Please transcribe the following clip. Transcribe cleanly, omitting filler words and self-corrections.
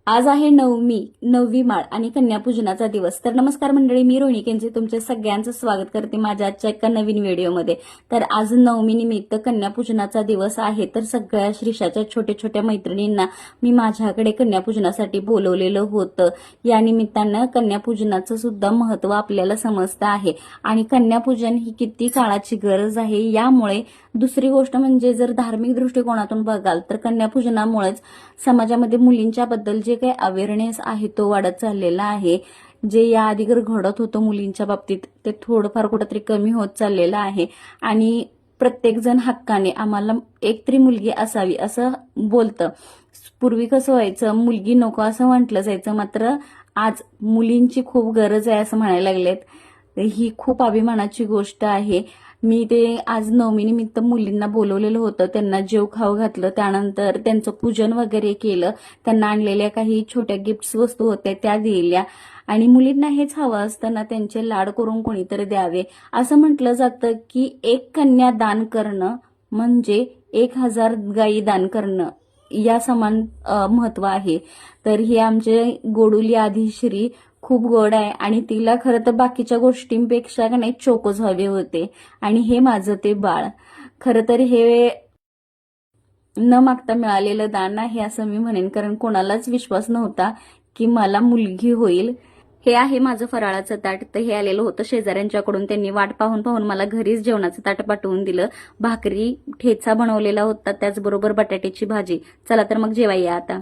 आज आहे नववी माळ आणि कन्यापूजनाचा दिवस. तर नमस्कार मंडळी, मी रोहिणी केंचे तुमचे सगळ्यांचं स्वागत करते माझ्या आजच्या एका नवीन व्हिडिओमध्ये. तर आज नवमी निमित्त कन्यापूजनाचा दिवस आहे. तर सगळ्या श्रीषाच्या छोट्या छोट्या मैत्रिणींना मी माझ्याकडे कन्यापूजनासाठी बोलवलेलं होतं. या निमित्तानं कन्यापूजनाचं सुद्धा महत्त्व आपल्याला समजतं आहे आणि कन्यापूजन ही किती काळाची गरज आहे. यामुळे दुसरी गोष्ट म्हणजे जर धार्मिक दृष्टिकोनातून बघाल तर कन्यापूजनामुळेच समाजामध्ये मुलींच्या बद्दल जे काही अवेअरनेस आहे तो वाढत चाललेला आहे. जे या आधी घडत होतं मुलींच्या बाबतीत ते थोडंफार कुठंतरी कमी होत चाललेलं आहे आणि प्रत्येक जण हक्काने आम्हाला एक तरी मुलगी असावी असं बोलतं. पूर्वी कसं व्हायचं, मुलगी नको असं म्हटलं जायचं, मात्र आज मुलींची खूप गरज आहे असं म्हणायला लागलेत. ही खूप अभिमानाची गोष्ट आहे. मी ते आज नवमीनिमित्त मुलींना बोलवलेलं होतं, त्यांना जेव खाऊ घातलं, त्यानंतर त्यांचं पूजन वगैरे केलं, त्यांना आणलेल्या काही छोट्या गिफ्ट्स वस्तू होत्या त्या दिल्या आणि मुलींना हेच हवं असतं ना, त्यांचे लाड करून कोणीतरी द्यावे. असं म्हटलं जातं की एक कन्या दान करणं म्हणजे 1000 गायी दान करणं या समान महत्व आहे. तर हे आमचे गोडुली आदिश्री खूप गोड आहे आणि तिला खरं तर बाकीच्या गोष्टींपेक्षा नाही चोकोज हवे होते आणि हे माझं ते बाळ. खरं तर हे न मागता मिळालेलं दान आहे असं मी म्हणेन, कारण कोणालाच विश्वास नव्हता की मला मुलगी होईल. हे आहे माझं फराळाचं ताट. तर हे आलेलं होतं शेजाऱ्यांच्याकडून, त्यांनी वाट पाहून पाहून मला घरीच जेवणाचं ताट पाठवून दिलं. भाकरी ठेचा बनवलेला होता, त्याचबरोबर बटाट्याची भाजी. चला तर मग जेवायला आता.